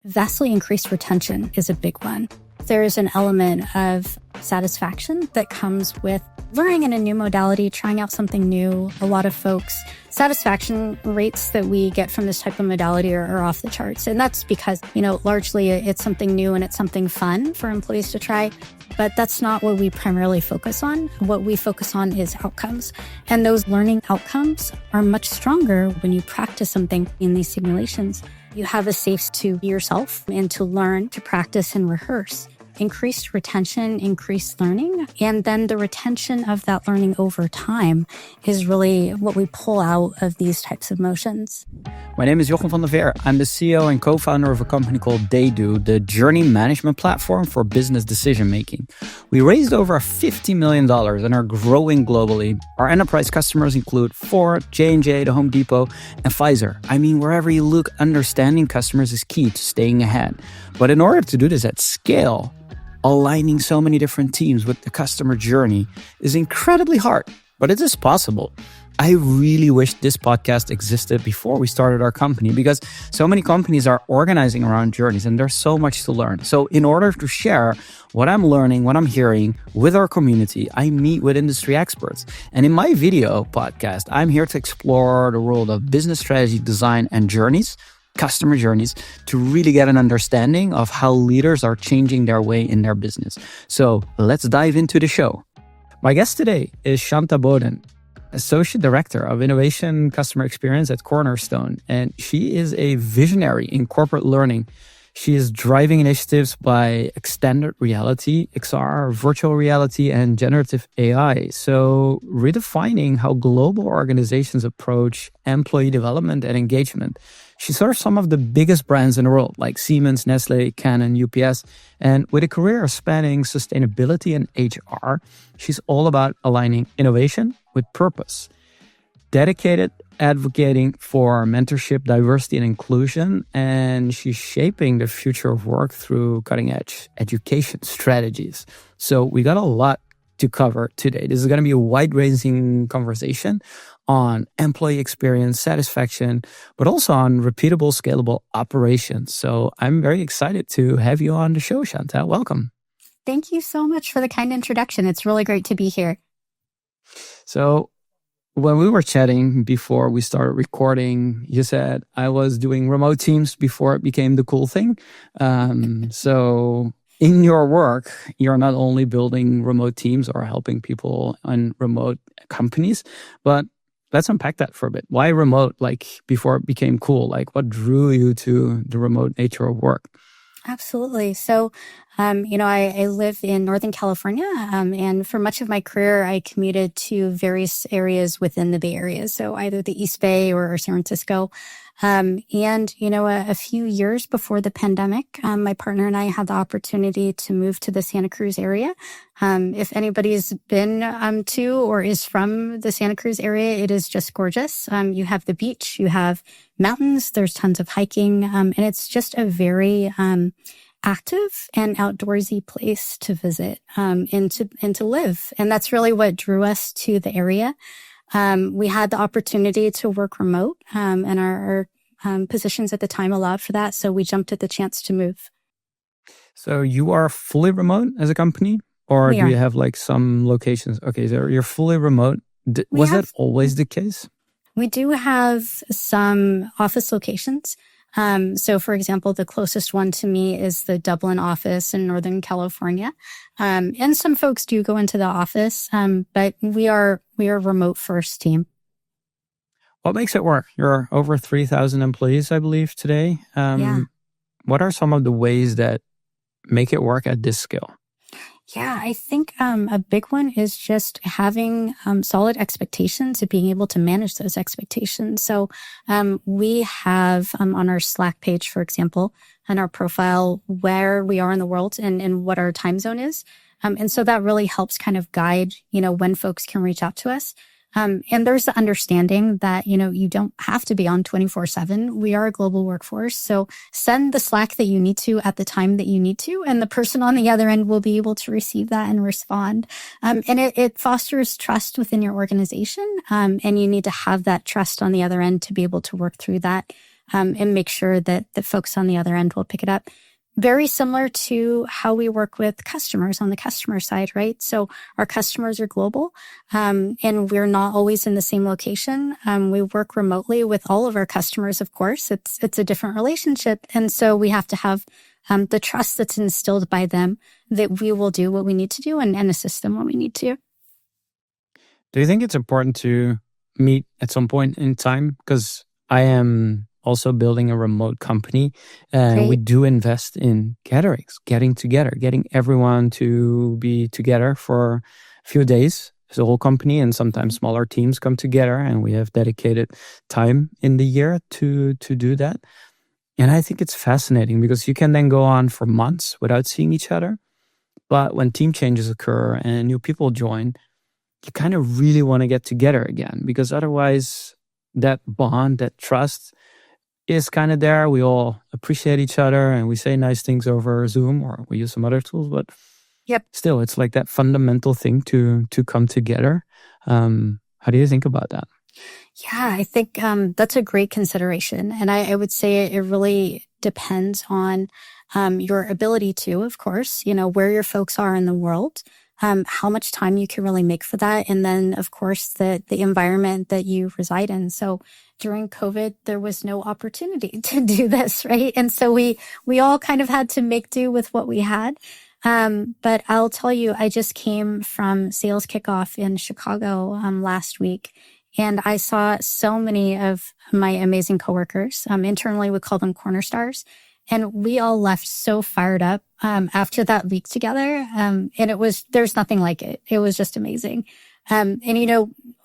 Vastly increased retention is a big one. There is an element of satisfaction that comes with learning in a new modality, trying out something new. A lot of folks, satisfaction rates that we get from this type of modality are off the charts. And that's because, largely it's something new and it's something fun for employees to try. But that's not what we primarily focus on. What we focus on is outcomes. And those learning outcomes are much stronger when you practice something in these simulations. You have a space to be yourself and to learn, to practice and rehearse. Increased retention, increased learning, and then the retention of that learning over time is really what we pull out of these types of motions. My name is Jochem van der Veer. I'm the CEO and co-founder of a company called TheyDo, the journey management platform for business decision-making. We raised over $50 million and are growing globally. Our enterprise customers include Ford, J&J, the Home Depot, and Pfizer. I mean, wherever you look, understanding customers is key to staying ahead. But in order to do this at scale, aligning so many different teams with the customer journey is incredibly hard, but it is possible. I really wish this podcast existed before we started our company because so many companies are organizing around journeys and there's so much to learn. So in order to share what I'm learning, what I'm hearing with our community, I meet with industry experts. And in my video podcast, I'm here to explore the world of business strategy, design, and journeys, customer journeys, to really get an understanding of how leaders are changing their way in their business. So let's dive into the show. My guest today is Shanta Bodhan, Associate Director of Innovation Customer Experience at Cornerstone. And she is a visionary in corporate learning. She is driving initiatives by extended reality, XR, virtual reality, and generative AI. So redefining how global organizations approach employee development and engagement. She serves some of the biggest brands in the world, like Siemens, Nestle, Canon, UPS. And with a career spanning sustainability and HR, she's all about aligning innovation with purpose. Dedicated advocating for mentorship, diversity, and inclusion. And she's shaping the future of work through cutting-edge education strategies. So we got a lot to cover today. This is going to be a wide-ranging conversation on employee experience, satisfaction, but also on repeatable, scalable operations. So I'm very excited to have you on the show, Shanta. Welcome. Thank you so much for the kind introduction. It's really great to be here. So when we were chatting before we started recording, you said I was doing remote teams before it became the cool thing. So in your work, you're not only building remote teams or helping people on remote companies, but let's unpack that for a bit. Why remote, before it became cool? What drew you to the remote nature of work? Absolutely. So, I live in Northern California, and for much of my career, I commuted to various areas within the Bay Area. So either the East Bay or San Francisco. A few years before the pandemic, my partner and I had the opportunity to move to the Santa Cruz area. If anybody's been to or is from the Santa Cruz area, it is just gorgeous. You have the beach, you have mountains, there's tons of hiking, and it's just a very active and outdoorsy place to visit and to live. And that's really what drew us to the area. We had the opportunity to work remote, and our positions at the time allowed for that. So we jumped at the chance to move. So you are fully remote as a company, or do you have some locations? Okay, so you're fully remote. Was that always the case? We do have some office locations. So for example, the closest one to me is the Dublin office in Northern California. And some folks do go into the office, but we are a remote first team. What makes it work? You're over 3,000 employees, I believe, today. What are some of the ways that make it work at this scale? Yeah, I think a big one is just having solid expectations and being able to manage those expectations. So we have on our Slack page, for example, and our profile where we are in the world and what our time zone is. And so that really helps kind of guide, when folks can reach out to us. And there's the understanding that, you don't have to be on 24/7. We are a global workforce. So send the Slack that you need to at the time that you need to, and the person on the other end will be able to receive that and respond. And it fosters trust within your organization. And you need to have that trust on the other end to be able to work through that. and make sure that the folks on the other end will pick it up. Very similar to how we work with customers on the customer side, right? So our customers are global, and we're not always in the same location. We work remotely with all of our customers, of course. It's a different relationship. And so we have to have the trust that's instilled by them that we will do what we need to do and assist them when we need to. Do you think it's important to meet at some point in time? Because I am also building a remote company, and we do invest in gatherings, getting together, getting everyone to be together for a few days as a whole company, and sometimes smaller teams come together, and we have dedicated time in the year to do that. And I think it's fascinating because you can then go on for months without seeing each other. But when team changes occur and new people join, you kind of really want to get together again, because otherwise that bond, that trust is kind of there. We all appreciate each other and we say nice things over Zoom, or we use some other tools, but still, it's like that fundamental thing to come together. How do you think about that? Yeah, I think that's a great consideration. And I would say it really depends on your ability to, of course, where your folks are in the world, how much time you can really make for that. And then, of course, the environment that you reside in. So during COVID, there was no opportunity to do this, right? And so we all kind of had to make do with what we had. But I'll tell you, I just came from sales kickoff in Chicago last week. And I saw so many of my amazing coworkers. Internally, we call them Cornerstars. And we all left so fired up after that week together. And there's nothing like it. It was just amazing. And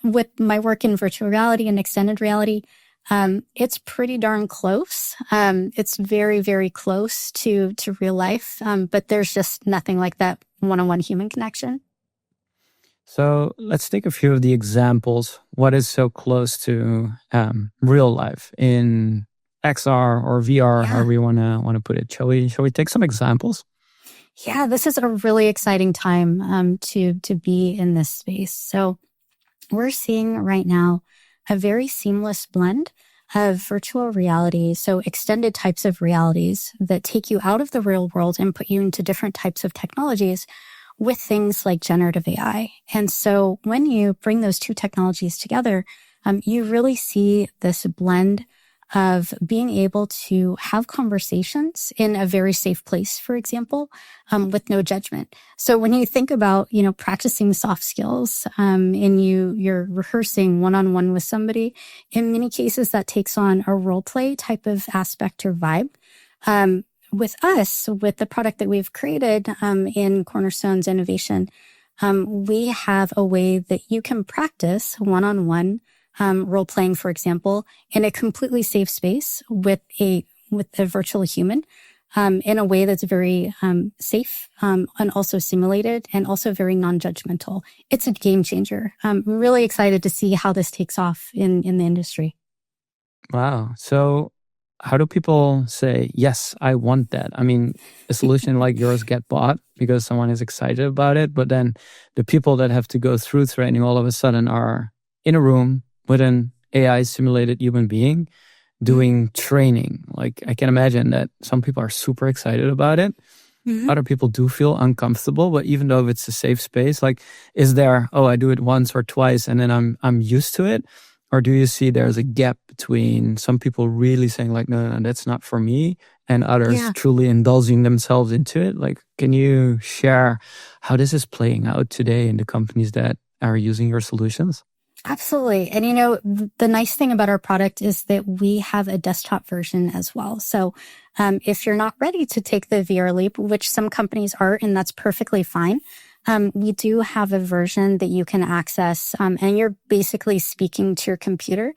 with my work in virtual reality and extended reality, it's pretty darn close. It's very, very close to real life. But there's just nothing like that one-on-one human connection. So let's take a few of the examples. What is so close to real life in XR or VR, however you want to put it? Shall we take some examples? Yeah, this is a really exciting time to be in this space. So we're seeing right now a very seamless blend of virtual reality, so extended types of realities that take you out of the real world and put you into different types of technologies with things like generative AI. And so when you bring those two technologies together, you really see this blend of being able to have conversations in a very safe place, for example, with no judgment. So when you think about, practicing soft skills, and you're rehearsing one-on-one with somebody, in many cases that takes on a role play type of aspect or vibe. With us, with the product that we've created in Cornerstone's innovation, we have a way that you can practice one-on-one role playing, for example, in a completely safe space with a virtual human, in a way that's very safe and also simulated and also very non-judgmental. It's a game changer. I'm really excited to see how this takes off in the industry. Wow. So how do people say, yes, I want that? I mean, a solution like yours get bought because someone is excited about it, but then the people that have to go through training all of a sudden are in a room with an AI simulated human being doing training. Like, I can imagine that some people are super excited about it. Mm-hmm. Other people do feel uncomfortable, but even though it's a safe space, like, is there, I do it once or twice and then I'm used to it? Or do you see there's a gap between some people really saying like, no, that's not for me, and others truly indulging themselves into it? Like, can you share how this is playing out today in the companies that are using your solutions? Absolutely. And the nice thing about our product is that we have a desktop version as well. So if you're not ready to take the VR leap, which some companies are, and that's perfectly fine, we do have a version that you can access, and you're basically speaking to your computer,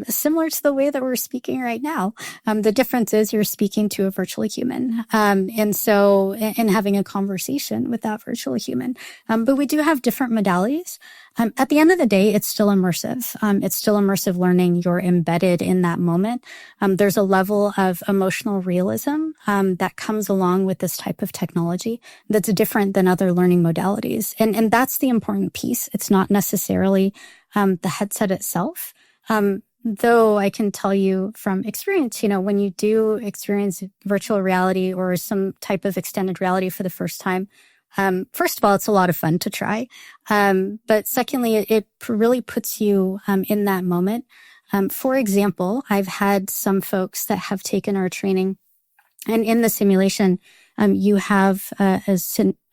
similar to the way that we're speaking right now. The difference is you're speaking to a virtual human, and having a conversation with that virtual human. But we do have different modalities. At the end of the day, it's still immersive. It's still immersive learning. You're embedded in that moment. There's a level of emotional realism that comes along with this type of technology that's different than other learning modalities. And that's the important piece. It's not necessarily the headset itself. Though I can tell you from experience, when you do experience virtual reality or some type of extended reality for the first time, first of all, it's a lot of fun to try. But secondly, it really puts you in that moment. For example, I've had some folks that have taken our training, and in the simulation, you have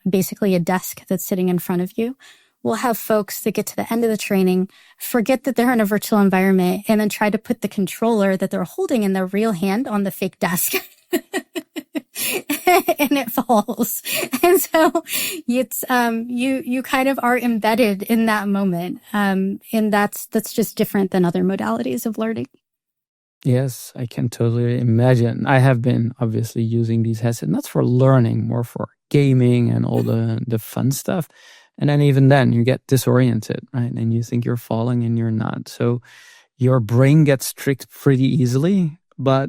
basically a desk that's sitting in front of you. We'll have folks that get to the end of the training, forget that they're in a virtual environment, and then try to put the controller that they're holding in their real hand on the fake desk. And it falls. And so it's, you kind of are embedded in that moment. And that's just different than other modalities of learning. Yes, I can totally imagine. I have been obviously using these headsets, not for learning, more for gaming and all the fun stuff. And then even then you get disoriented, right? And you think you're falling and you're not. So your brain gets tricked pretty easily, but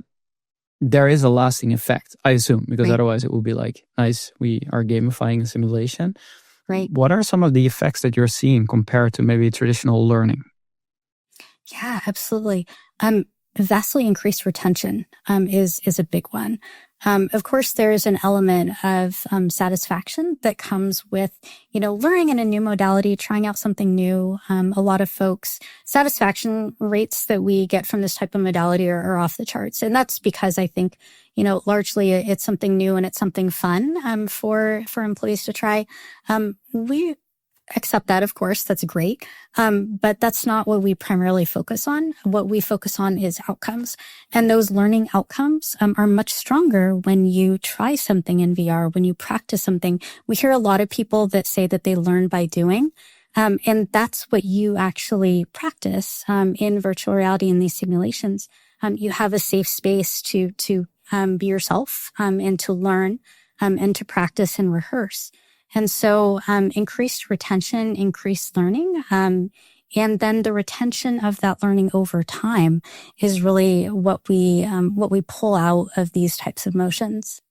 there is a lasting effect, I assume, because otherwise it would be like, nice, we are gamifying a simulation. Right. What are some of the effects that you're seeing compared to maybe traditional learning? Yeah, absolutely. Vastly increased retention is a big one. Of course, there is an element of satisfaction that comes with, learning in a new modality, trying out something new. A lot of folks, satisfaction rates that we get from this type of modality are off the charts. And that's because I think, largely it's something new and it's something fun for employees to try. We accept that, of course, that's great. But that's not what we primarily focus on. What we focus on is outcomes. And those learning outcomes are much stronger when you try something in VR, when you practice something. We hear a lot of people that say that they learn by doing. And that's what you actually practice in virtual reality in these simulations. You have a safe space to be yourself and to learn and to practice and rehearse. And so increased retention, increased learning, and then the retention of that learning over time is really what we pull out of these types of motions.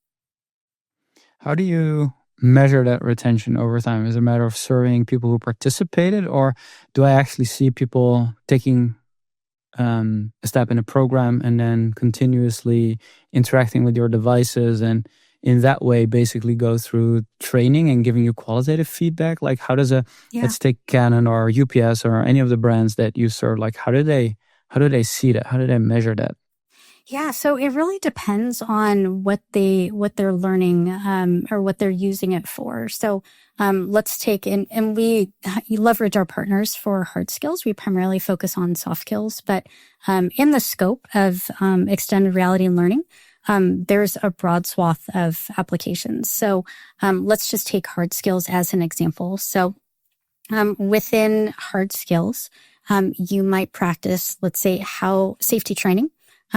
How do you measure that retention over time? Is it a matter of surveying people who participated, or do I actually see people taking a step in a program and then continuously interacting with your devices and in that way basically go through training and giving you qualitative feedback? Like how does let's take Canon or UPS or any of the brands that you serve, like how do they see that? How do they measure that? Yeah, so it really depends on what they're learning or what they're using it for. So let's take and we leverage our partners for hard skills. We primarily focus on soft skills, but in the scope of extended reality learning, there's a broad swath of applications. So let's just take hard skills as an example. So within hard skills, you might practice, let's say, safety training,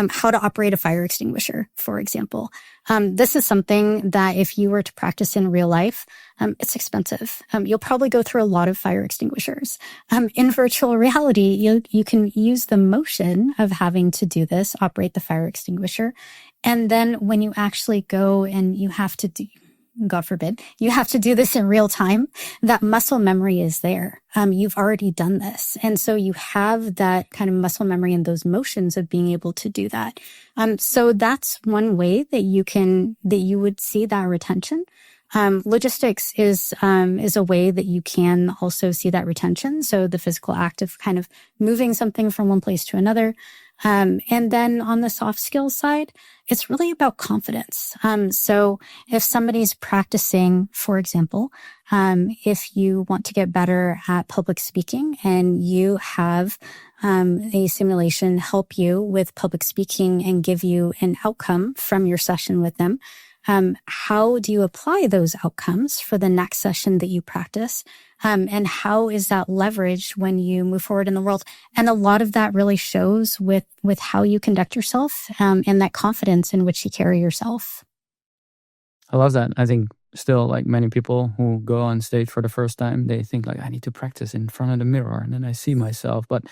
how to operate a fire extinguisher, for example. This is something that if you were to practice in real life, it's expensive. You'll probably go through a lot of fire extinguishers. In virtual reality, you can use the motion of having to do this, operate the fire extinguisher. And then when you actually go and you have to do, God forbid, you have to do this in real time, that muscle memory is there. You've already done this. And so you have that kind of muscle memory and those motions of being able to do that. So that's one way that you would see that retention. Logistics is a way that you can also see that retention. So the physical act of kind of moving something from one place to another. And then on the soft skills side, it's really about confidence. So if somebody's practicing, for example, if you want to get better at public speaking and you have a simulation help you with public speaking and give you an outcome from your session with them, how do you apply those outcomes for the next session that you practice? And how is that leveraged when you move forward in the world? And a lot of that really shows with how you conduct yourself, and that confidence in which you carry yourself. I love that. I think still, like many people who go on stage for the first time, they think like, I need to practice in front of the mirror and then I see myself. But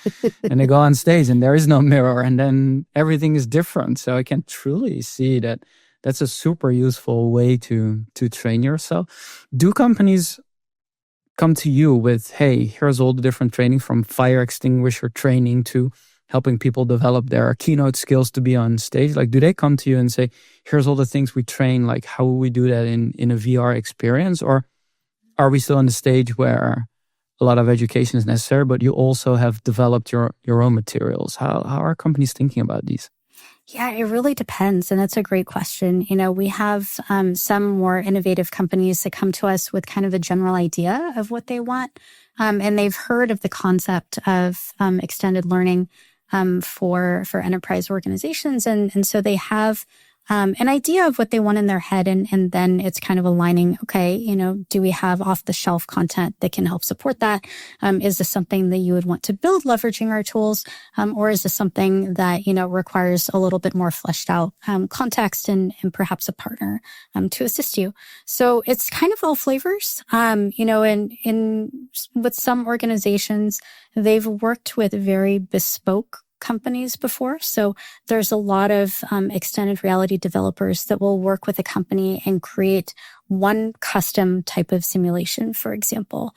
and they go on stage and there is no mirror and then everything is different. So I can truly see that that's a super useful way to train yourself. Do companies come to you with, hey, here's all the different training from fire extinguisher training to helping people develop their keynote skills to be on stage? Like, do they come to you and say, here's all the things we train, like how will we do that in a VR experience? Or are we still on the stage where a lot of education is necessary, but you also have developed your own materials? How are companies thinking about these? Yeah, it really depends. And that's a great question. We have some more innovative companies that come to us with kind of a general idea of what they want. And they've heard of the concept of extended learning for enterprise organizations. And so they have an idea of what they want in their head. And then it's kind of aligning, okay, do we have off the shelf content that can help support that? Is this something that you would want to build leveraging our tools? Or is this something that, requires a little bit more fleshed out context and perhaps a partner to assist you? So it's kind of all flavors. With some organizations, they've worked with very bespoke companies before. So there's a lot of extended reality developers that will work with a company and create one custom type of simulation, for example.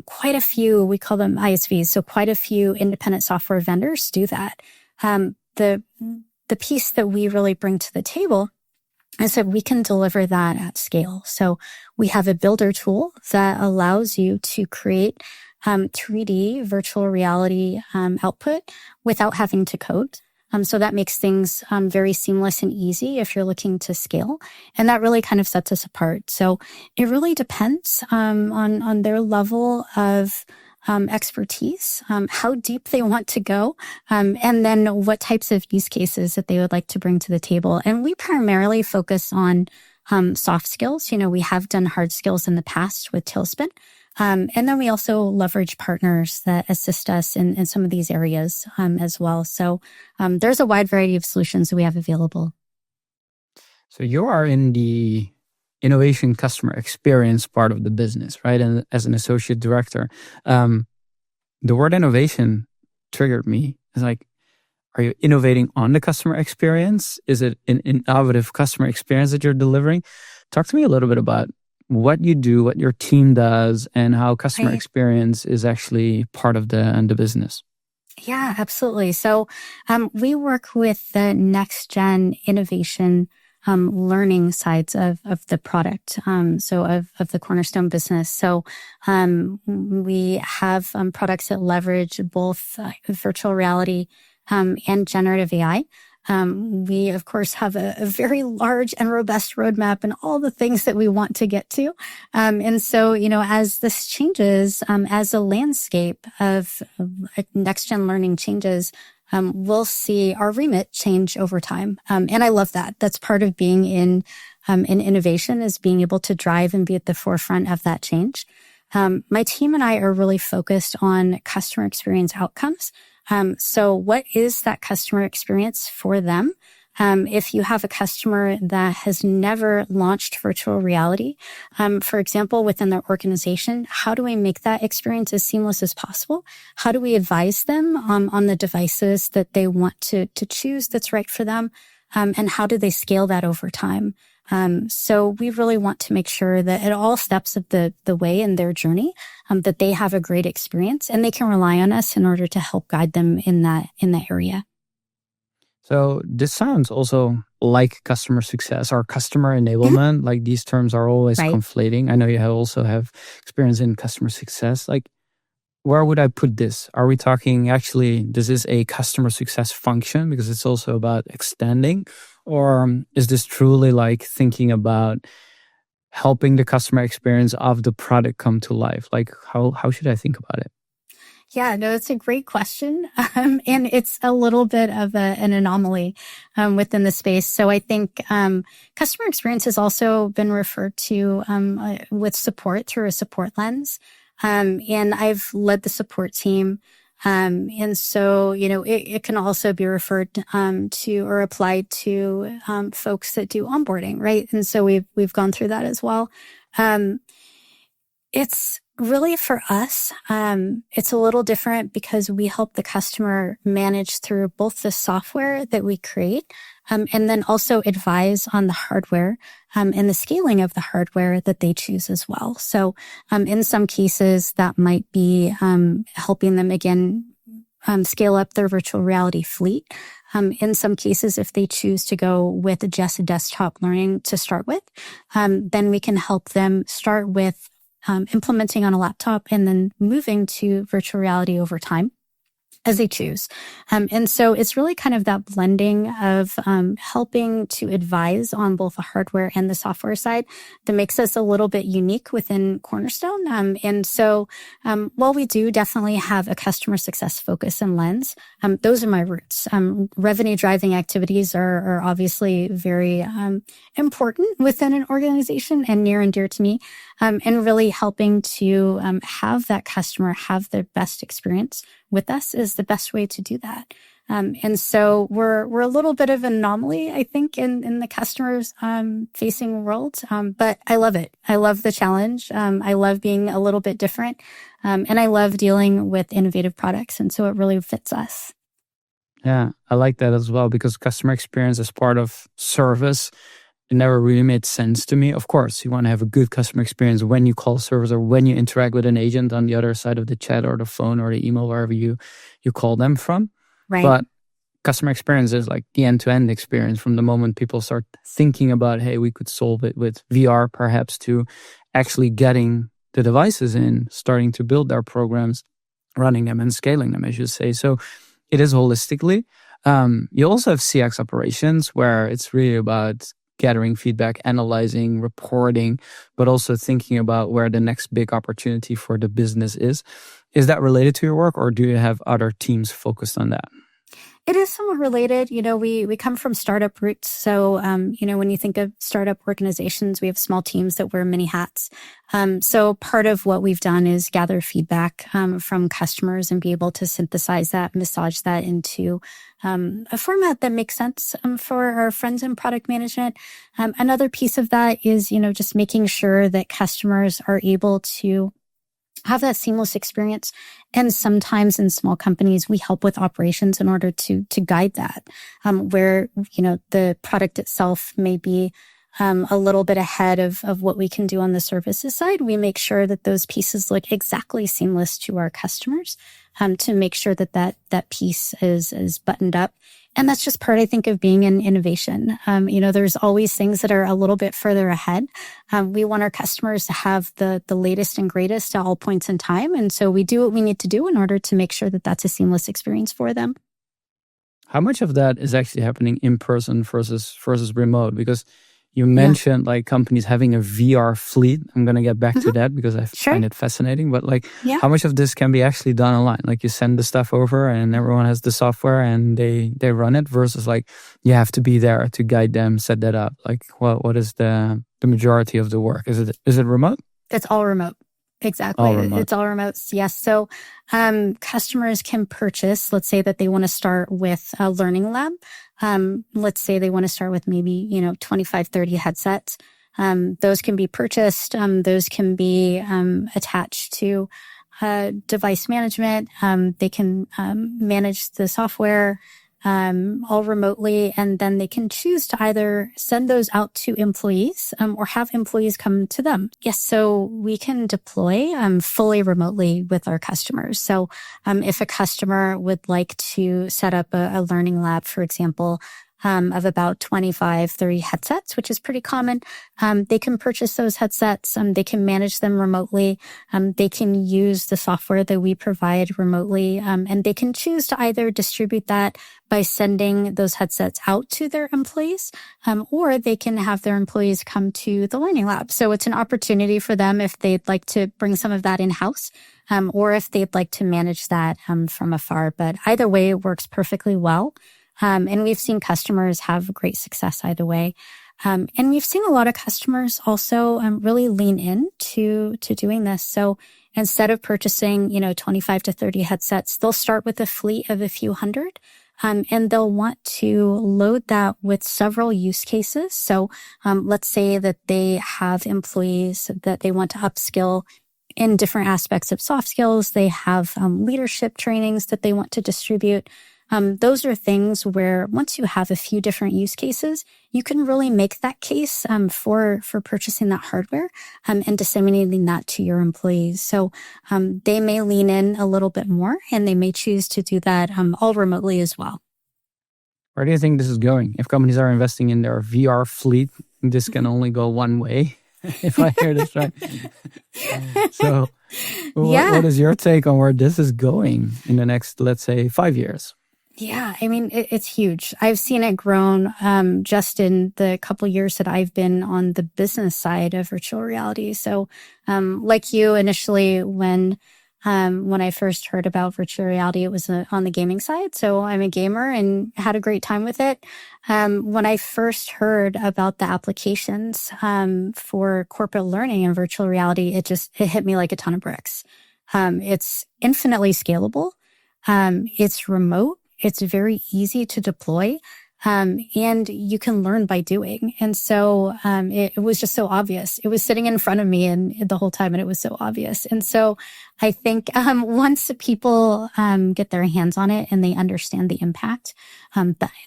Quite a few, we call them ISVs, so quite a few independent software vendors do that. The piece that we really bring to the table is that we can deliver that at scale. So we have a builder tool that allows you to create 3D virtual reality output without having to code. So that makes things very seamless and easy if you're looking to scale. And that really kind of sets us apart. So it really depends on their level of expertise, how deep they want to go, and then what types of use cases that they would like to bring to the table. And we primarily focus on soft skills. We have done hard skills in the past with Tailspin. And then we also leverage partners that assist us in some of these areas as well. So there's a wide variety of solutions that we have available. So you are in the innovation customer experience part of the business, right? And as an associate director, the word innovation triggered me. It's like, are you innovating on the customer experience? Is it an innovative customer experience that you're delivering? Talk to me a little bit about what you do, what your team does, and how customer experience is actually part of the business. Yeah, absolutely. So we work with the next gen innovation learning sides of the product, so of the Cornerstone business. So we have products that leverage both virtual reality and generative AI. We, of course, have a very large and robust roadmap and all the things that we want to get to. And so, as this changes, as the landscape of next-gen learning changes, we'll see our remit change over time. And I love that. That's part of being in innovation, is being able to drive and be at the forefront of that change. My team and I are really focused on customer experience outcomes. So what is that customer experience for them? If you have a customer that has never launched virtual reality, for example, within their organization, how do we make that experience as seamless as possible? How do we advise them on the devices that they want to choose that's right for them? And how do they scale that over time? So we really want to make sure that at all steps of the way in their journey, that they have a great experience and they can rely on us in order to help guide them in that area. So this sounds also like customer success or customer enablement. Like, these terms are always conflating. I know you also have experience in customer success. Like, where would I put this? Are we talking actually, this is a customer success function because it's also about extending? Or is this truly like thinking about helping the customer experience of the product come to life? Like, how should I think about it? Yeah, no, it's a great question. And it's a little bit of an anomaly within the space. So I think customer experience has also been referred to with support through a support lens. And I've led the support team. And so, it can also be referred to or applied to folks that do onboarding, right? And so we've gone through that as well. It's really, for us, it's a little different because we help the customer manage through both the software that we create, and then also advise on the hardware, and the scaling of the hardware that they choose as well. So, in some cases that might be, helping them again, scale up their virtual reality fleet. In some cases, if they choose to go with just desktop learning to start with, then we can help them start with implementing on a laptop and then moving to virtual reality over time as they choose. And so it's really kind of that blending of helping to advise on both the hardware and the software side that makes us a little bit unique within Cornerstone. And so while we do definitely have a customer success focus and lens, those are my roots. Revenue driving activities are obviously very important within an organization and near and dear to me. And really helping to have that customer have their best experience with us is the best way to do that. And so we're a little bit of an anomaly, I think, in the customers facing world. But I love it. I love the challenge. I love being a little bit different. And I love dealing with innovative products. And so it really fits us. Yeah, I like that as well, because customer experience is part of service. It never really made sense to me. Of course, you want to have a good customer experience when you call service or when you interact with an agent on the other side of the chat or the phone or the email, wherever you call them from. Right. But customer experience is like the end-to-end experience from the moment people start thinking about, hey, we could solve it with VR perhaps, to actually getting the devices in, starting to build their programs, running them and scaling them, as you say. So it is holistically. You also have CX operations, where it's really about gathering feedback, analyzing, reporting, but also thinking about where the next big opportunity for the business is. Is that related to your work, or do you have other teams focused on that? It is somewhat related. You know, we come from startup roots. So, when you think of startup organizations, we have small teams that wear many hats. So part of what we've done is gather feedback from customers and be able to synthesize that, massage that into a format that makes sense for our friends in product management. Another piece of that is, just making sure that customers are able to have that seamless experience. And sometimes in small companies, we help with operations in order to guide that, where, the product itself may be a little bit ahead of what we can do on the services side. We make sure that those pieces look exactly seamless to our customers, to make sure that piece is buttoned up. And that's just part, I think, of being in innovation. There's always things that are a little bit further ahead. We want our customers to have the latest and greatest at all points in time. And so we do what we need to do in order to make sure that that's a seamless experience for them. How much of that is actually happening in person versus remote? Because you mentioned like companies having a VR fleet. I'm going to get back to that because I find it fascinating. But how much of this can be actually done online? Like you send the stuff over and everyone has the software and they run it, versus like you have to be there to guide them, set that up. Like what is the majority of the work? Is it remote? It's all remote. Exactly. All remote. It's all remote. Yes. So customers can purchase, let's say that they want to start with a learning lab. Let's say they want to start with maybe, 25, 30 headsets. Those can be purchased. Those can be attached to device management. They can manage the software all remotely, and then they can choose to either send those out to employees or have employees come to them. Yes, so we can deploy fully remotely with our customers. So if a customer would like to set up a learning lab, for example, of about 25, 30 headsets, which is pretty common. They can purchase those headsets. They can manage them remotely. They can use the software that we provide remotely. And they can choose to either distribute that by sending those headsets out to their employees, or they can have their employees come to the learning lab. So it's an opportunity for them if they'd like to bring some of that in-house, or if they'd like to manage that from afar. But either way, it works perfectly well. And we've seen customers have great success either way. And we've seen a lot of customers also really lean in to doing this. So instead of purchasing, 25 to 30 headsets, they'll start with a fleet of a few hundred. And they'll want to load that with several use cases. So let's say that they have employees that they want to upskill in different aspects of soft skills. They have leadership trainings that they want to distribute. Those are things where once you have a few different use cases, you can really make that case for purchasing that hardware and disseminating that to your employees. So they may lean in a little bit more, and they may choose to do that all remotely as well. Where do you think this is going? If companies are investing in their VR fleet, this can only go one way, if I hear this right. So what is your take on where this is going in the next, let's say, 5 years? Yeah, I mean, it's huge. I've seen it grown just in the couple years that I've been on the business side of virtual reality. So like you, initially, when I first heard about virtual reality, it was on the gaming side. So I'm a gamer and had a great time with it. When I first heard about the applications for corporate learning and virtual reality, it hit me like a ton of bricks. It's infinitely scalable. It's remote. It's very easy to deploy. And you can learn by doing. And so it was just so obvious. It was sitting in front of me and the whole time, and it was so obvious. And so I think once people get their hands on it and they understand the impact,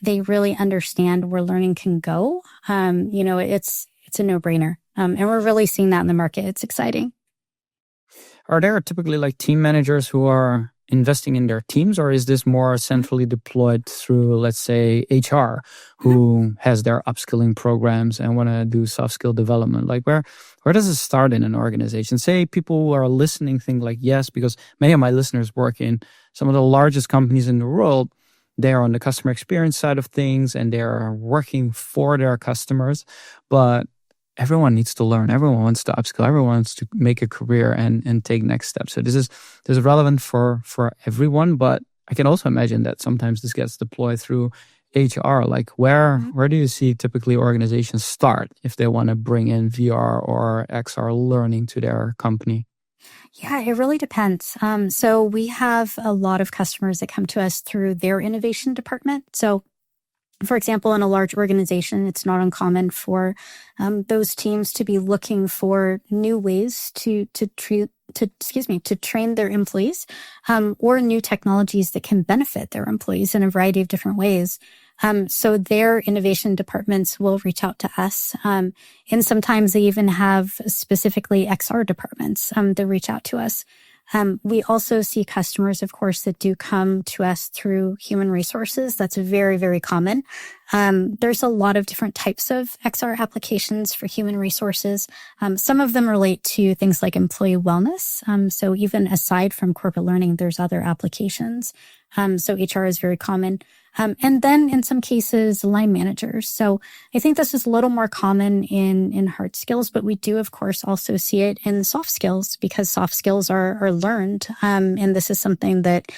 they really understand where learning can go. It's a no-brainer. And we're really seeing that in the market. It's exciting. Are there typically like team managers who are investing in their teams, or is this more centrally deployed through, let's say, HR, who has their upskilling programs and want to do soft skill development? Like where does it start in an organization? Say people who are listening think like, yes, because many of my listeners work in some of the largest companies in the world. They are on the customer experience side of things and they are working for their customers, but everyone needs to learn. Everyone wants to upskill. Everyone wants to make a career and take next steps. So this is relevant for everyone, but I can also imagine that sometimes this gets deployed through HR. Like where do you see typically organizations start if they want to bring in VR or XR learning to their company? Yeah, it really depends. So we have a lot of customers that come to us through their innovation department. So for example, in a large organization, it's not uncommon for those teams to be looking for new ways to train their employees, or new technologies that can benefit their employees in a variety of different ways. So their innovation departments will reach out to us. And sometimes they even have specifically XR departments that reach out to us. We also see customers, of course, that do come to us through human resources. That's very, very common. There's a lot of different types of XR applications for human resources. Some of them relate to things like employee wellness. So even aside from corporate learning, there's other applications. So HR is very common. And then in some cases, line managers. So I think this is a little more common in hard skills, but we do, of course, also see it in soft skills because soft skills are learned. And this is something that,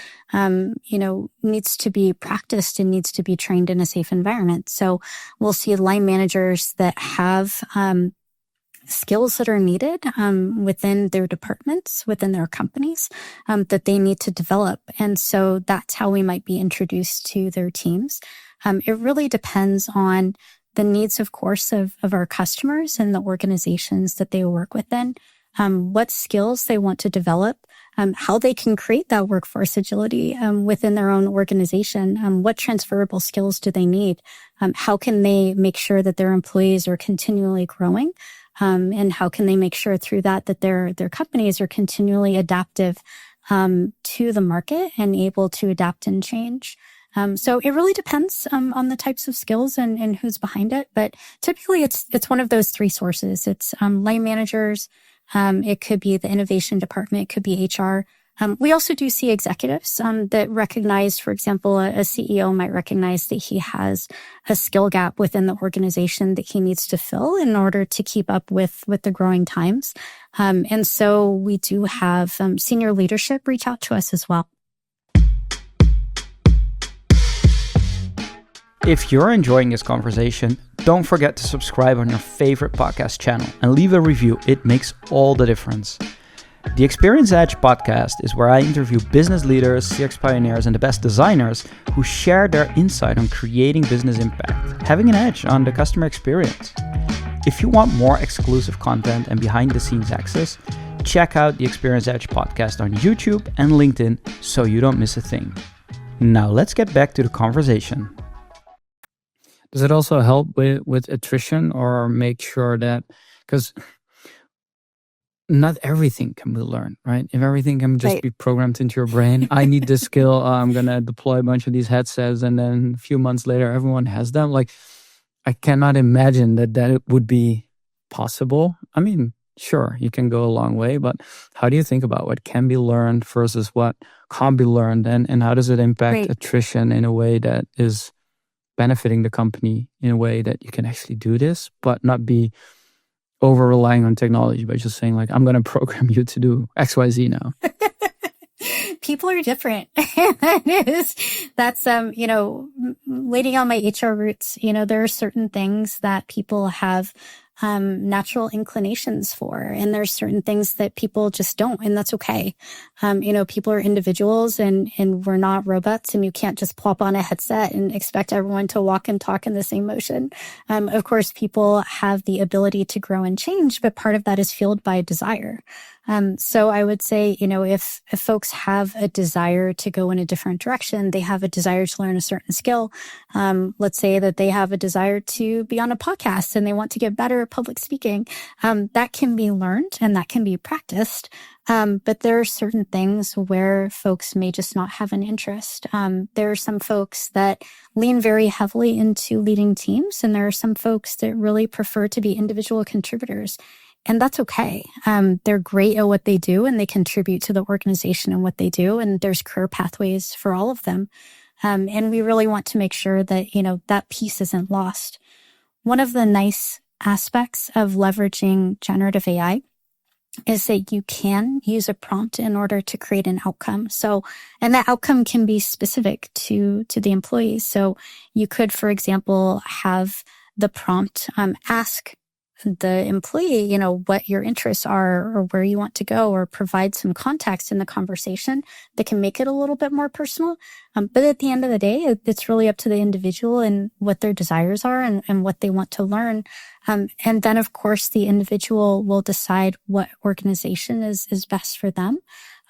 needs to be practiced and needs to be trained in a safe environment. So we'll see line managers that have, skills that are needed within their departments, within their companies, that they need to develop. And so that's how we might be introduced to their teams. It really depends on the needs, of course, of our customers and the organizations that they work within, what skills they want to develop, how they can create that workforce agility within their own organization, what transferable skills do they need, how can they make sure that their employees are continually growing, and how can they make sure through that their companies are continually adaptive to the market and able to adapt and change. So it really depends on the types of skills and who's behind it. But typically it's one of those three sources. It's line managers, it could be the innovation department, it could be HR. We also do see executives that recognize, for example, a CEO might recognize that he has a skill gap within the organization that he needs to fill in order to keep up with the growing times. And so we do have senior leadership reach out to us as well. If you're enjoying this conversation, don't forget to subscribe on your favorite podcast channel and leave a review. It makes all the difference. The Experience Edge podcast is where I interview business leaders, CX pioneers, and the best designers who share their insight on creating business impact, having an edge on the customer experience. If you want more exclusive content and behind-the-scenes access, check out the Experience Edge podcast on YouTube and LinkedIn so you don't miss a thing. Now let's get back to the conversation. Does it also help with attrition, or make sure that, because not everything can be learned, right? If everything can just be programmed into your brain, I need this skill, I'm going to deploy a bunch of these headsets, and then a few months later, everyone has them. Like, I cannot imagine that it would be possible. I mean, sure, you can go a long way, but how do you think about what can be learned versus what can't be learned? And how does it impact attrition in a way that is benefiting the company in a way that you can actually do this, but not be over relying on technology by just saying, like, I'm going to program you to do XYZ now? People are different. That's, leading on my HR roots, there are certain things that people have natural inclinations for, and there's certain things that people just don't, and that's okay. People are individuals, and we're not robots, and you can't just plop on a headset and expect everyone to walk and talk in the same motion. Of course, people have the ability to grow and change, but part of that is fueled by desire. So I would say, if folks have a desire to go in a different direction, they have a desire to learn a certain skill. Let's say that they have a desire to be on a podcast and they want to get better at public speaking. That can be learned and that can be practiced. But there are certain things where folks may just not have an interest. There are some folks that lean very heavily into leading teams, and there are some folks that really prefer to be individual contributors. And that's okay. They're great at what they do, and they contribute to the organization and what they do. And there's career pathways for all of them. And we really want to make sure that, that piece isn't lost. One of the nice aspects of leveraging generative AI is that you can use a prompt in order to create an outcome. So, and that outcome can be specific to the employees. So you could, for example, have the prompt ask the employee, what your interests are or where you want to go, or provide some context in the conversation that can make it a little bit more personal. But at the end of the day, it's really up to the individual and what their desires are and what they want to learn. And then, of course, the individual will decide what organization is best for them.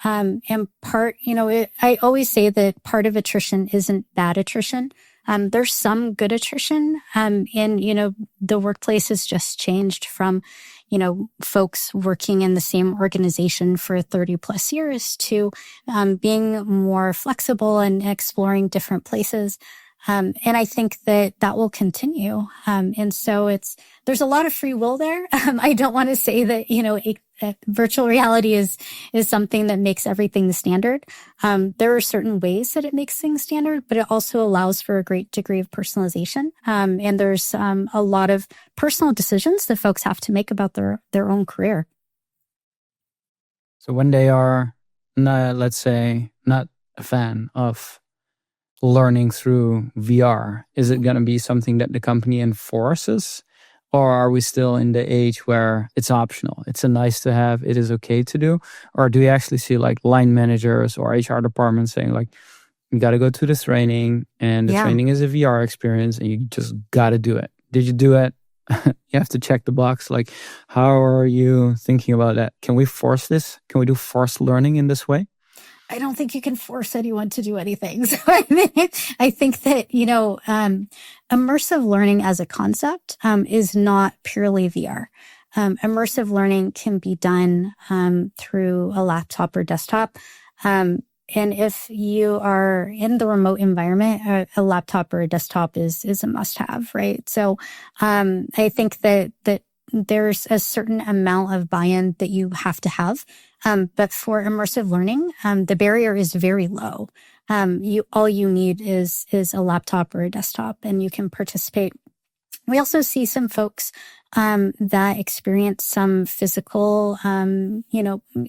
And part, I always say that part of attrition isn't bad attrition. There's some good attrition. And, the workplace has just changed from, folks working in the same organization for 30 plus years to, being more flexible and exploring different places. And I think that will continue. And so there's a lot of free will there. I don't want to say that, virtual reality is something that makes everything standard. There are certain ways that it makes things standard, but it also allows for a great degree of personalization. And there's a lot of personal decisions that folks have to make about their own career. So when they are, let's say, not a fan of learning through VR, is it going to be something that the company enforces? Or are we still in the age where it's optional? It's a nice to have, it is okay to do? Or do you actually see like line managers or HR departments saying like, you got to go to this training, and the training is a VR experience and you just got to do it. Did you do it? You have to check the box. Like, how are you thinking about that? Can we force this? Can we do forced learning in this way? I don't think you can force anyone to do anything. So I think that, immersive learning as a concept is not purely VR. Immersive learning can be done through a laptop or desktop. And if you are in the remote environment, a laptop or a desktop is a must-have, right? So I think that there's a certain amount of buy-in that you have to have. But for immersive learning, the barrier is very low. All you need is a laptop or a desktop, and you can participate. We also see some folks that experience some physical,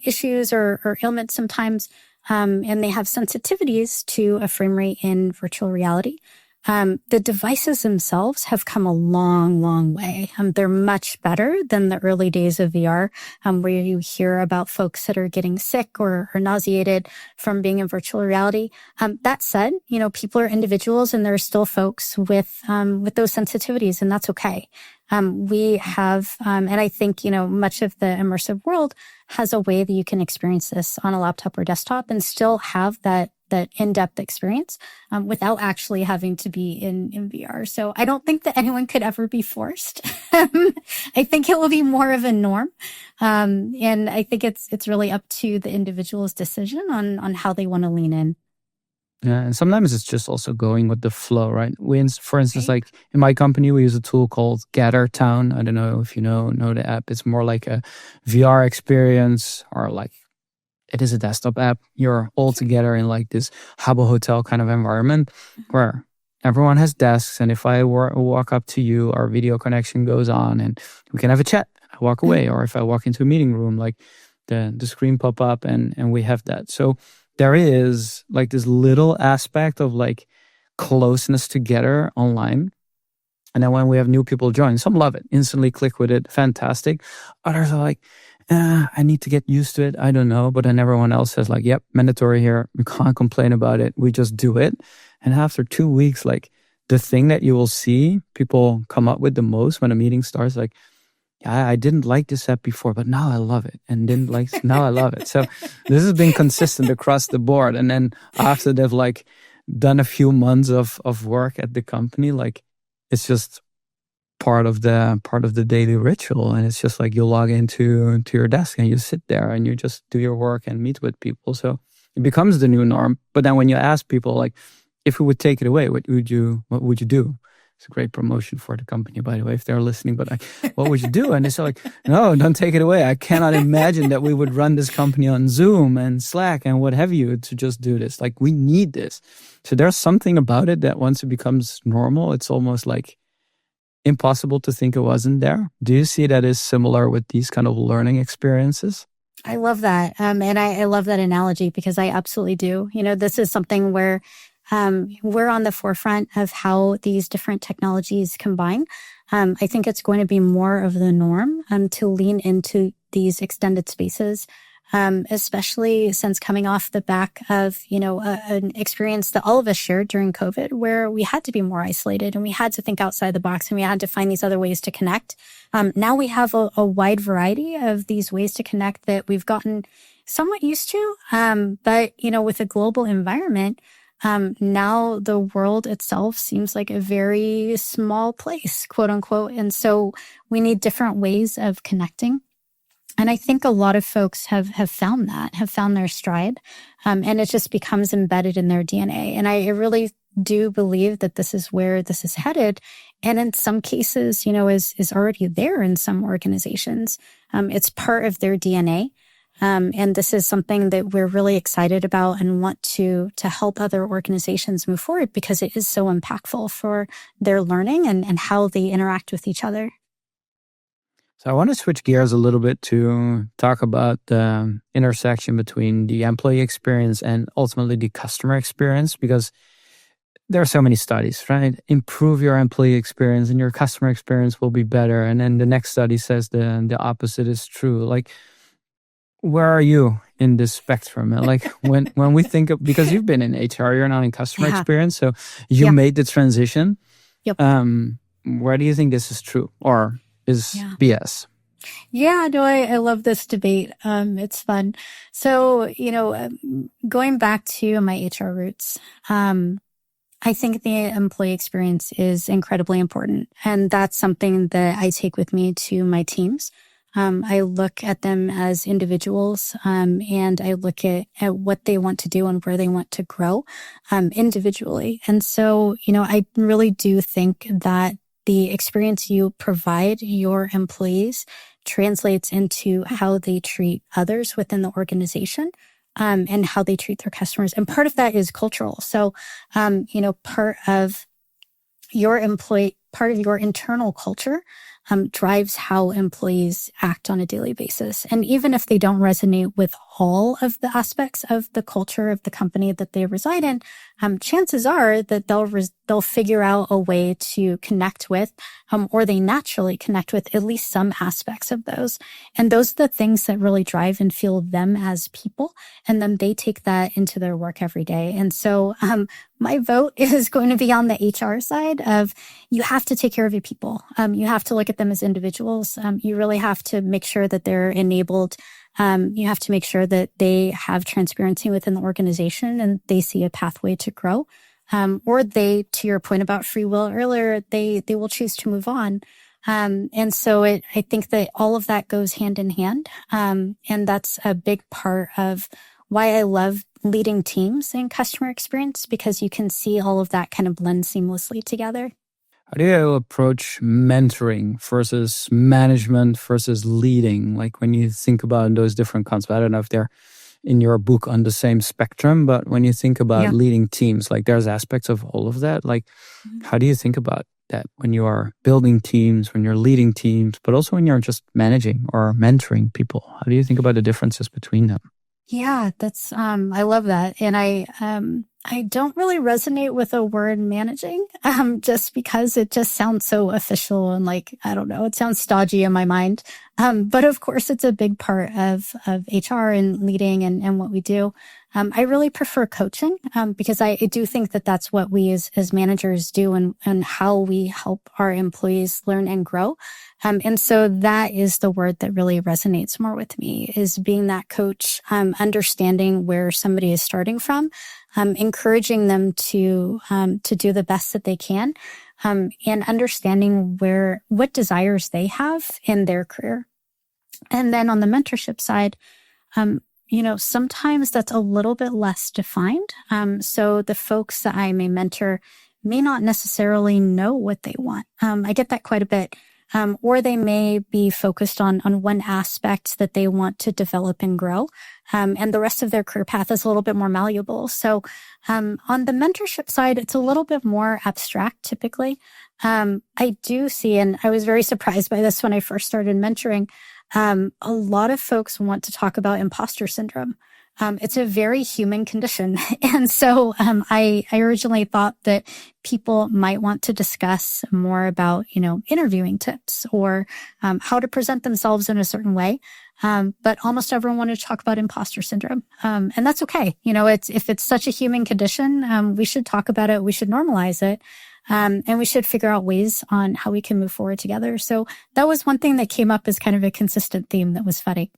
issues or ailments sometimes, and they have sensitivities to a frame rate in virtual reality. The devices themselves have come a long, long way. They're much better than the early days of VR, where you hear about folks that are getting sick or nauseated from being in virtual reality. That said, people are individuals, and there are still folks with those sensitivities, and that's okay. We have, and I think, much of the immersive world has a way that you can experience this on a laptop or desktop and still have that that in-depth experience without actually having to be in VR. So I don't think that anyone could ever be forced. I think it will be more of a norm. And I think it's really up to the individual's decision on how they want to lean in. Yeah, and sometimes it's just also going with the flow, right? For instance, like in my company, we use a tool called Gather Town. I don't know if you know the app. It's more like a VR experience, or like it is a desktop app. You're all together in like this Habbo hotel kind of environment where everyone has desks. And if I walk up to you, our video connection goes on and we can have a chat. I walk away. Or if I walk into a meeting room, like the screen pop up and we have that. So there is like this little aspect of like closeness together online. And then when we have new people join, some love it, instantly click with it, fantastic. Others are like, I need to get used to it. I don't know. But then everyone else says like, yep, mandatory here. We can't complain about it. We just do it. And after 2 weeks, like the thing that you will see people come up with the most when a meeting starts, like, yeah, I didn't like this app before, but now I love it. And didn't like, now I love it. So this has been consistent across the board. And then after they've like done a few months of work at the company, like it's just part of the daily ritual. And it's just like you log into your desk and you sit there and you just do your work and meet with people. So it becomes the new norm. But then when you ask people like, if we would take it away, what would you do? It's a great promotion for the company, by the way, if they're listening. But like, what would you do? And they say like, no, don't take it away. I cannot imagine that we would run this company on Zoom and Slack and what have you to just do this. Like, we need this. So there's something about it that once it becomes normal, it's almost like impossible to think it wasn't there. Do you see that is similar with these kind of learning experiences? I love that. And I love that analogy because I absolutely do. You know, this is something where we're on the forefront of how these different technologies combine. I think it's going to be more of the norm to lean into these extended spaces, especially since coming off the back of, an experience that all of us shared during COVID, where we had to be more isolated and we had to think outside the box and we had to find these other ways to connect. Now we have a wide variety of these ways to connect that we've gotten somewhat used to. But, with a global environment, now the world itself seems like a very small place, quote unquote. And so we need different ways of connecting. And I think a lot of folks have found their stride. And it just becomes embedded in their DNA. And I really do believe that this is where this is headed. And in some cases, is already there in some organizations. It's part of their DNA. And this is something that we're really excited about and want to help other organizations move forward because it is so impactful for their learning and how they interact with each other. So I want to switch gears a little bit to talk about the intersection between the employee experience and ultimately the customer experience, because there are so many studies, right? Improve your employee experience and your customer experience will be better. And then the next study says the opposite is true. Like, where are you in this spectrum? And like when we think of, because you've been in HR, you're not in customer experience, so you made the transition. Yep. Where do you think this is true or is BS? Yeah, no, I love this debate. It's fun. So, going back to my HR roots, I think the employee experience is incredibly important. And that's something that I take with me to my teams. I look at them as individuals, and I look at what they want to do and where they want to grow, individually. And so, I really do think that the experience you provide your employees translates into how they treat others within the organization, and how they treat their customers. And part of that is cultural. So, part of your internal culture drives how employees act on a daily basis. And even if they don't resonate with all of the aspects of the culture of the company that they reside in, chances are that they'll figure out a way to connect with, or they naturally connect with at least some aspects of those. And those are the things that really drive and fuel them as people. And then they take that into their work every day. And so, my vote is going to be on the HR side of you have to take care of your people. You have to look at them as individuals. You really have to make sure that they're enabled You have to make sure that they have transparency within the organization and they see a pathway to grow. Or they, to your point about free will earlier, they will choose to move on. And so I think that all of that goes hand in hand. And that's a big part of why I love leading teams in customer experience, because you can see all of that kind of blend seamlessly together. How do you approach mentoring versus management versus leading? Like when you think about those different concepts, I don't know if they're in your book on the same spectrum, but when you think about leading teams, like there's aspects of all of that. Like, how do you think about that when you are building teams, when you're leading teams, but also when you're just managing or mentoring people? How do you think about the differences between them? Yeah, that's, I love that. And I don't really resonate with the word managing, just because it just sounds so official and like, I don't know, it sounds stodgy in my mind. But of course it's a big part of HR and leading and what we do. I really prefer coaching, because I do think that that's what we as managers do and how we help our employees learn and grow. And so that is the word that really resonates more with me, is being that coach, understanding where somebody is starting from, encouraging them to do the best that they can, and understanding what desires they have in their career. And then on the mentorship side, sometimes that's a little bit less defined. So the folks that I may mentor may not necessarily know what they want. I get that quite a bit. Or they may be focused on one aspect that they want to develop and grow. And the rest of their career path is a little bit more malleable. So, on the mentorship side, it's a little bit more abstract typically. I do see, and I was very surprised by this when I first started mentoring, a lot of folks want to talk about imposter syndrome. It's a very human condition. And so, I originally thought that people might want to discuss more about, interviewing tips or, how to present themselves in a certain way. But almost everyone wanted to talk about imposter syndrome. And that's okay. If it's such a human condition, we should talk about it. We should normalize it. And we should figure out ways on how we can move forward together. So that was one thing that came up as kind of a consistent theme that was funny.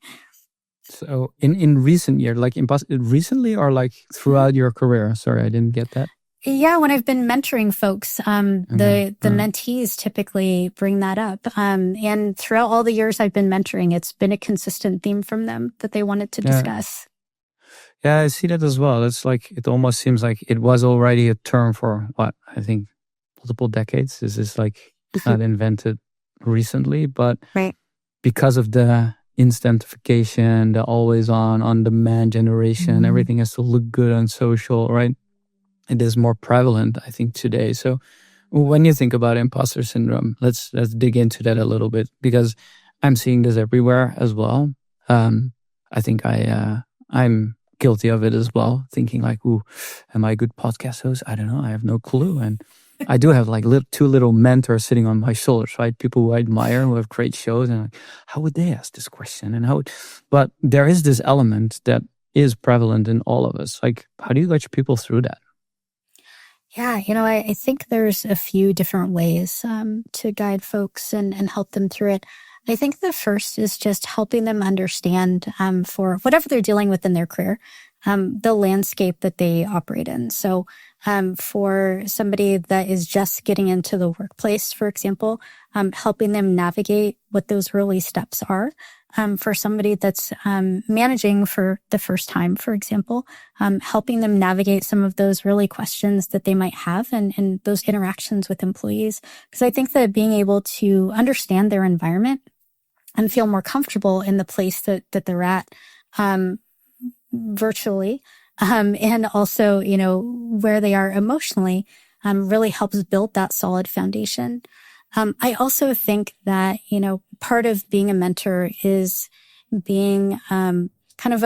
So in recent years, like recently or like throughout your career? Sorry, I didn't get that. Yeah, when I've been mentoring folks, the mentees typically bring that up. And throughout all the years I've been mentoring, it's been a consistent theme from them that they wanted to discuss. Yeah, I see that as well. It's like, it almost seems like it was already a term for I think multiple decades. This is like not invented recently, but because of the instantification, the always on demand generation, everything has to look good on social, right? It is more prevalent, I think, today. So when you think about imposter syndrome, let's dig into that a little bit, because I'm seeing this everywhere as well. I think I'm guilty of it as well, thinking like, ooh, am I a good podcast host? I don't know. I have no clue. And I do have like two little mentors sitting on my shoulders, right? People who I admire, who have great shows, and like, how would they ask this question? But there is this element that is prevalent in all of us. Like, how do you coach people through that? Yeah, I think there's a few different ways to guide folks and help them through it. I think the first is just helping them understand for whatever they're dealing with in their career, the landscape that they operate in. So for somebody that is just getting into the workplace, for example, helping them navigate what those early steps are. For somebody that's managing for the first time, for example, helping them navigate some of those early questions that they might have and those interactions with employees. Because I think that being able to understand their environment and feel more comfortable in the place that they're at virtually, and also, where they are emotionally, really helps build that solid foundation. I also think that, part of being a mentor is being kind of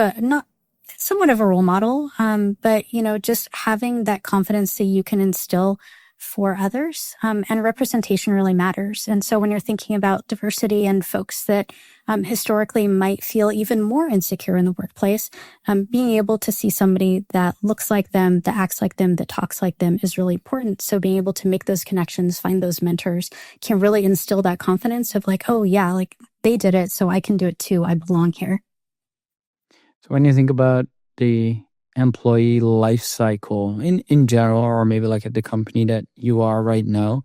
somewhat of a role model, but, just having that confidence that you can instill for others, and representation really matters. And so when you're thinking about diversity and folks that historically might feel even more insecure in the workplace, being able to see somebody that looks like them, that acts like them, that talks like them is really important. So being able to make those connections, find those mentors, can really instill that confidence of like, oh yeah, like they did it, so I can do it too. I belong here. So when you think about the employee life cycle in general, or maybe like at the company that you are right now,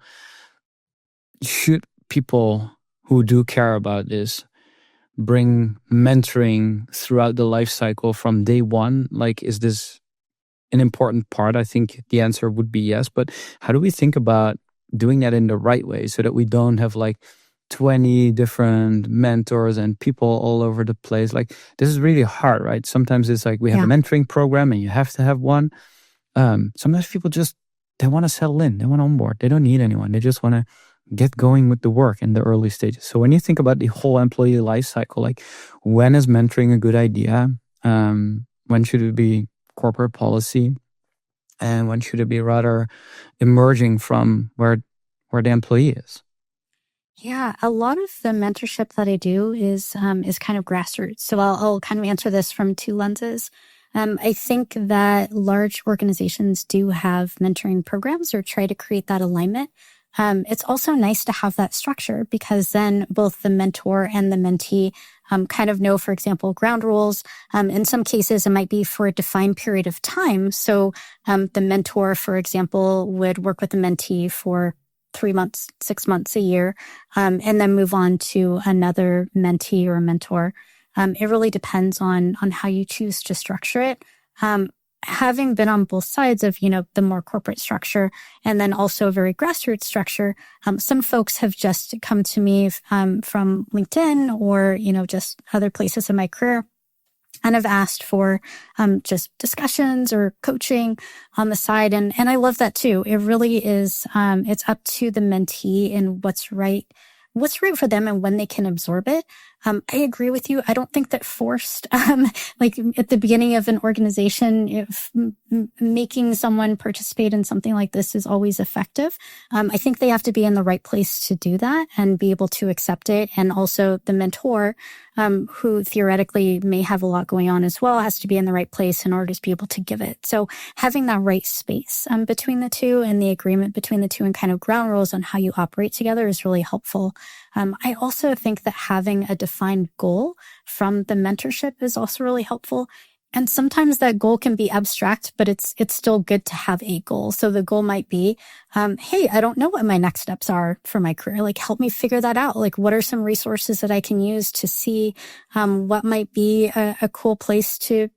should people who do care about this bring mentoring throughout the life cycle from day one? Like, is this an important part? I think the answer would be yes. But how do we think about doing that in the right way so that we don't have like 20 different mentors and people all over the place? Like, this is really hard, right? Sometimes it's like we have a mentoring program and you have to have one. Sometimes people just, they want to settle in, they want to onboard, they don't need anyone, they just want to get going with the work in the early stages. So when you think about the whole employee life cycle, like, when is mentoring a good idea? When should it be corporate policy? And when should it be rather emerging from where the employee is? Yeah, a lot of the mentorship that I do is kind of grassroots. So I'll kind of answer this from two lenses. I think that large organizations do have mentoring programs or try to create that alignment. It's also nice to have that structure because then both the mentor and the mentee kind of know, for example, ground rules. In some cases, it might be for a defined period of time. So the mentor, for example, would work with the mentee for 3 months, 6 months, a year, and then move on to another mentee or mentor. It really depends on how you choose to structure it. Having been on both sides of, the more corporate structure and then also a very grassroots structure, some folks have just come to me from LinkedIn or, just other places in my career and have asked for just discussions or coaching on the side. And I love that too. It really is, it's up to the mentee and what's right for them and when they can absorb it. I agree with you. I don't think that forced, like at the beginning of an organization, if making someone participate in something like this is always effective. I think they have to be in the right place to do that and be able to accept it. And also the mentor, who theoretically may have a lot going on as well, has to be in the right place in order to be able to give it. So having that right space between the two and the agreement between the two and kind of ground rules on how you operate together is really helpful. I also think that having a defined goal from the mentorship is also really helpful. And sometimes that goal can be abstract, but it's still good to have a goal. So the goal might be, hey, I don't know what my next steps are for my career. Like, help me figure that out. Like, what are some resources that I can use to see what might be a cool place to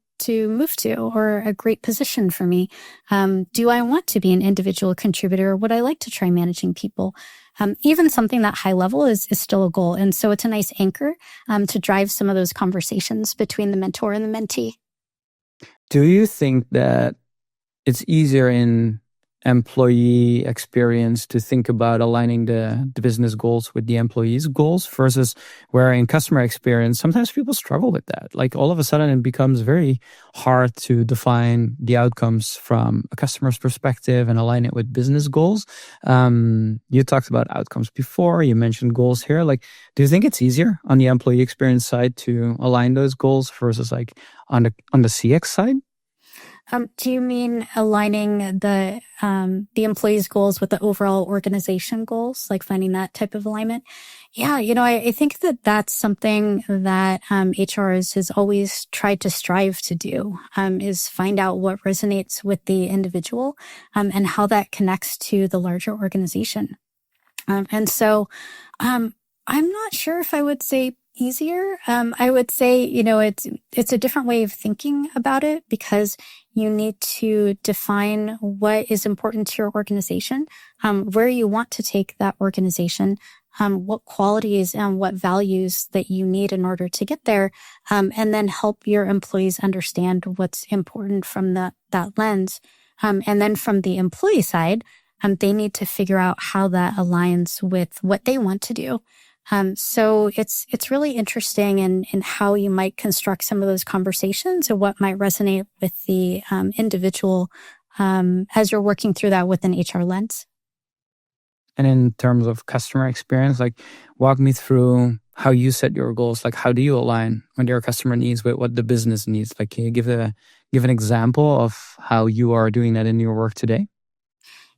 move to or a great position for me? Do I want to be an individual contributor or would I like to try managing people? Even something that high level is still a goal. And so it's a nice anchor to drive some of those conversations between the mentor and the mentee. Do you think that it's easier in employee experience to think about aligning the business goals with the employees' goals versus where in customer experience, sometimes people struggle with that? Like, all of a sudden it becomes very hard to define the outcomes from a customer's perspective and align it with business goals. You talked about outcomes before, you mentioned goals here. Like, do you think it's easier on the employee experience side to align those goals versus like on the CX side? Do you mean aligning the employees' goals with the overall organization goals, like finding that type of alignment? Yeah, I think that that's something that HR has always tried to strive to do, is find out what resonates with the individual and how that connects to the larger organization. And so I'm not sure if I would say easier. I would say, it's a different way of thinking about it because you need to define what is important to your organization, where you want to take that organization, what qualities and what values that you need in order to get there, and then help your employees understand what's important from that lens. And then from the employee side, they need to figure out how that aligns with what they want to do. So it's really interesting in how you might construct some of those conversations or what might resonate with the individual as you're working through that with an HR lens. And in terms of customer experience, like, walk me through how you set your goals. Like, how do you align with your customer needs with what the business needs? Like, can you give an example of how you are doing that in your work today?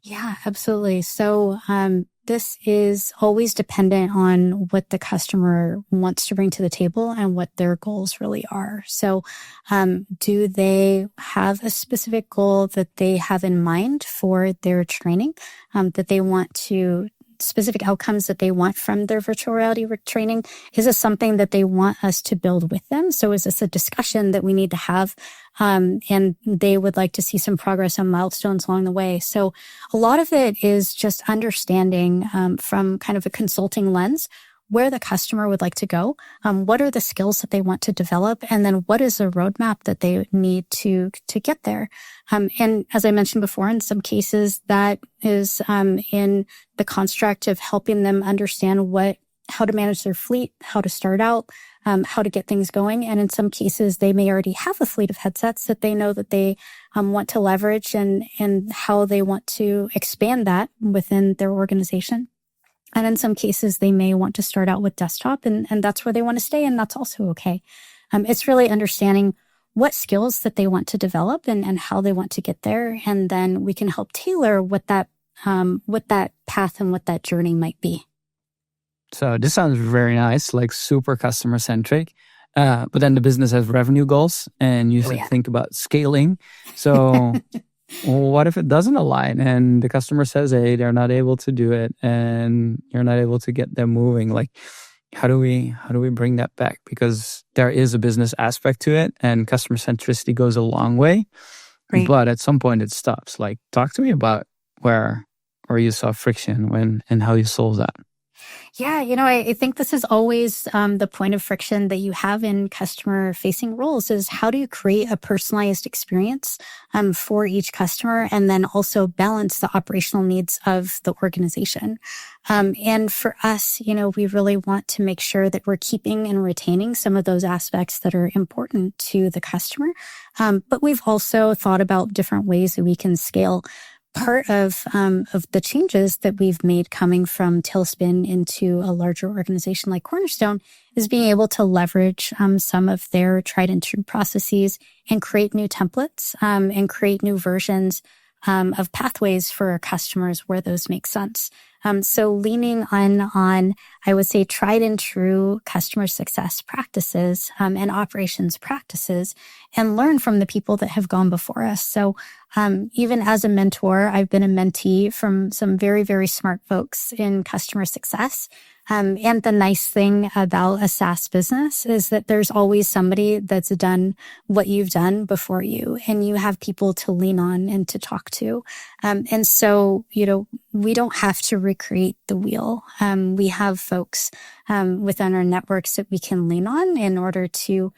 Yeah, absolutely. So this is always dependent on what the customer wants to bring to the table and what their goals really are. So, do they have a specific goal that they have in mind for their training, that they want to specific outcomes that they want from their virtual reality training? Is this something that they want us to build with them? So is this a discussion that we need to have? And they would like to see some progress and milestones along the way. So a lot of it is just understanding from kind of a consulting lens where the customer would like to go, what are the skills that they want to develop, and then what is the roadmap that they need to get there. And as I mentioned before, in some cases that is in the construct of helping them understand how to manage their fleet, how to start out, how to get things going. And in some cases, they may already have a fleet of headsets that they know that they want to leverage and how they want to expand that within their organization. And in some cases, they may want to start out with desktop and that's where they want to stay. And that's also okay. It's really understanding what skills that they want to develop and how they want to get there. And then we can help tailor what that path and what that journey might be. So this sounds very nice, like super customer centric. But then the business has revenue goals and you think about scaling. So what if it doesn't align and the customer says, hey, they're not able to do it and you're not able to get them moving? Like, how do we bring that back? Because there is a business aspect to it and customer centricity goes a long way. Right. But at some point it stops. Like, talk to me about where you saw friction and how you solve that. Yeah, I think this is always the point of friction that you have in customer-facing roles is how do you create a personalized experience for each customer and then also balance the operational needs of the organization. And for us, we really want to make sure that we're keeping and retaining some of those aspects that are important to the customer. But we've also thought about different ways that we can scale. Part of the changes that we've made coming from Tailspin into a larger organization like Cornerstone is being able to leverage some of their tried and true processes and create new templates and create new versions of pathways for our customers where those make sense. So leaning on, I would say, tried and true customer success practices and operations practices and learn from the people that have gone before us. So even as a mentor, I've been a mentee from some very, very smart folks in customer success. And the nice thing about a SaaS business is that there's always somebody that's done what you've done before you, and you have people to lean on and to talk to. And so, we don't have to recreate the wheel. We have folks within our networks that we can lean on in order to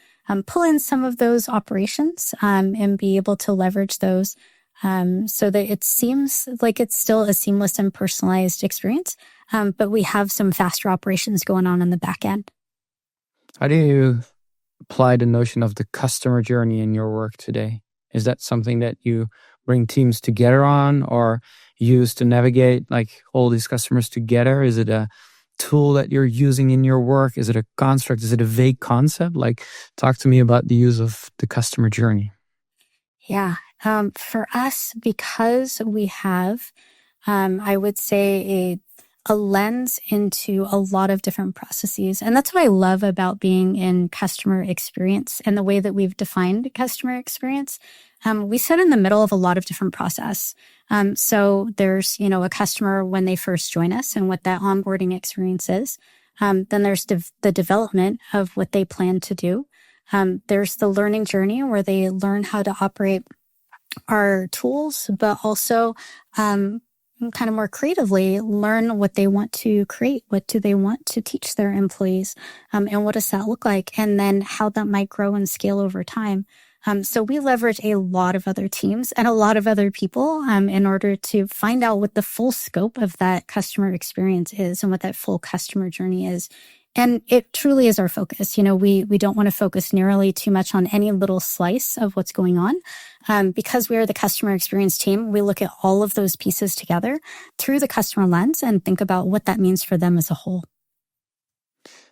pull in some of those operations and be able to leverage those so that it seems like it's still a seamless and personalized experience. But we have some faster operations going on the back end. How do you apply the notion of the customer journey in your work today? Is that something that you bring teams together on or use to navigate like all these customers together? Is it a tool that you're using in your work? Is it a construct? Is it a vague concept? Like, talk to me about the use of the customer journey. Yeah. For us, because we have, I would say, a lens into a lot of different processes. And that's what I love about being in customer experience and the way that we've defined customer experience. We sit in the middle of a lot of different process. So there's, a customer when they first join us and what that onboarding experience is. Then there's the development of what they plan to do. There's the learning journey where they learn how to operate our tools, but also kind of more creatively learn what they want to create. What do they want to teach their employees? And what does that look like? And then how that might grow and scale over time. So we leverage a lot of other teams and a lot of other people in order to find out what the full scope of that customer experience is and what that full customer journey is. And it truly is our focus. We don't want to focus narrowly too much on any little slice of what's going on. Because we are the customer experience team, we look at all of those pieces together through the customer lens and think about what that means for them as a whole.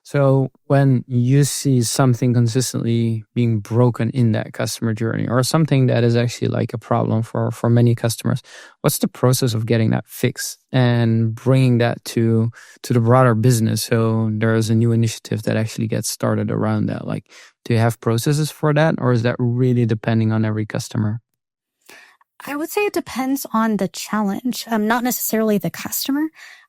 So when you see something consistently being broken in that customer journey, or something that is actually like a problem for many customers, what's the process of getting that fixed and bringing that to the broader business? So there's a new initiative that actually gets started around that. Like, do you have processes for that, or is that really depending on every customer? I would say it depends on the challenge, not necessarily the customer.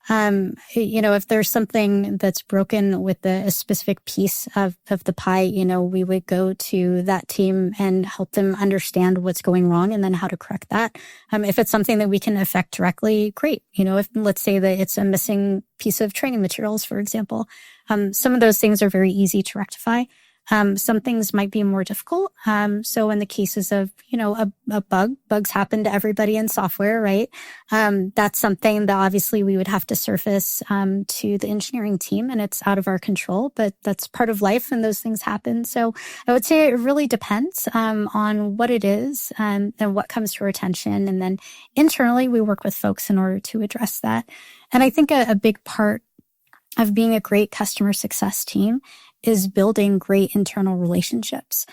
If there's something that's broken with a specific piece of the pie, we would go to that team and help them understand what's going wrong and then how to correct that. If it's something that we can affect directly, great. If let's say that it's a missing piece of training materials, for example, some of those things are very easy to rectify. Some things might be more difficult. So in the cases of, a bugs happen to everybody in software, right? That's something that obviously we would have to surface, to the engineering team, and it's out of our control, but that's part of life and those things happen. So I would say it really depends, on what it is, and what comes to our attention. And then internally we work with folks in order to address that. And I think a big part of being a great customer success team is building great internal relationships,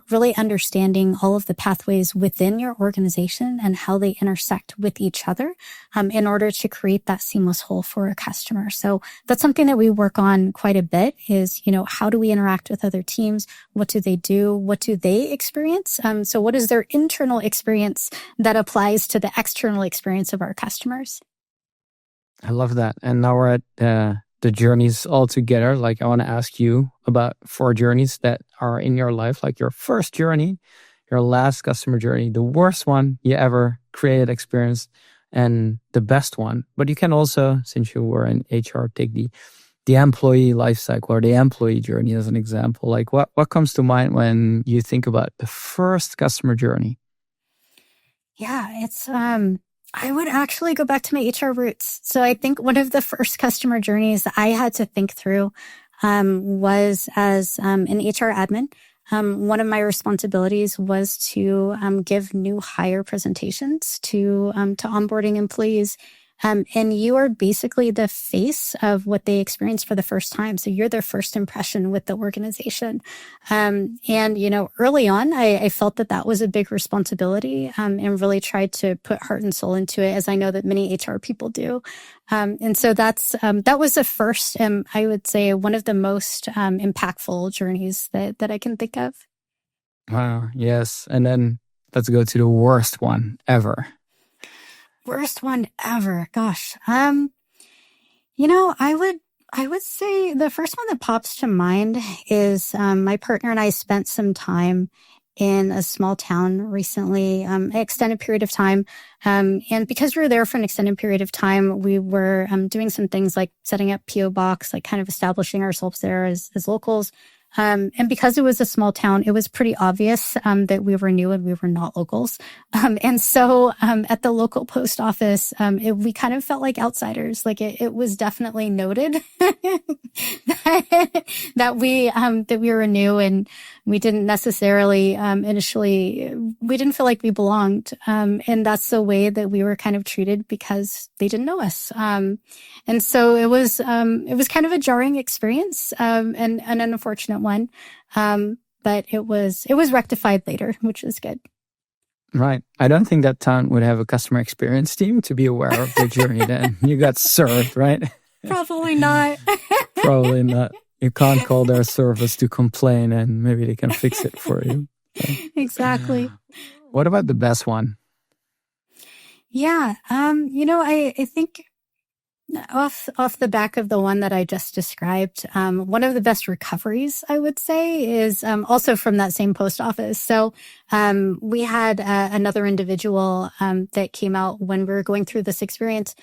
really understanding all of the pathways within your organization and how they intersect with each other, in order to create that seamless whole for a customer. So that's something that we work on quite a bit is, how do we interact with other teams? What do they do? What do they experience? So what is their internal experience that applies to the external experience of our customers? I love that. And now we're at the journeys all together. Like, I want to ask you about 4 journeys that are in your life, like your first journey, your last customer journey, the worst one you ever created, experienced, and the best one. But you can also, since you were in HR, take the employee life cycle or the employee journey as an example. Like, what comes to mind when you think about the first customer journey? Yeah, it's I would actually go back to my HR roots. So I think one of the first customer journeys that I had to think through was as an HR admin. One of my responsibilities was to give new hire presentations to onboarding employees. And you are basically the face of what they experience for the first time. So you're their first impression with the organization. And, early on, I felt that was a big responsibility, and really tried to put heart and soul into it, as I know that many HR people do. And so that was the first, I would say, one of the most impactful journeys that I can think of. Wow. Yes. And then let's go to the worst one ever. Worst one ever. Gosh. I would say the first one that pops to mind is my partner and I spent some time in a small town recently, an extended period of time. And because we were there for an extended period of time, we were doing some things like setting up PO box, like kind of establishing ourselves there as locals. And because it was a small town, it was pretty obvious that we were new and we were not locals. And so at the local post office, we kind of felt like outsiders. Like it was definitely noted that we were new, and we didn't necessarily initially, we didn't feel like we belonged. And that's the way that we were kind of treated because they didn't know us. And so it was kind of a jarring experience, and an unfortunate one. But it was rectified later, which was good. Right. I don't think that town would have a customer experience team to be aware of the journey then. You got served, right? Probably not. Probably not. You can't call their service to complain and maybe they can fix it for you. Exactly. What about the best one? Yeah. I think off the back of the one that I just described, one of the best recoveries, I would say, is also from that same post office. So we had another individual that came out when we were going through this experience.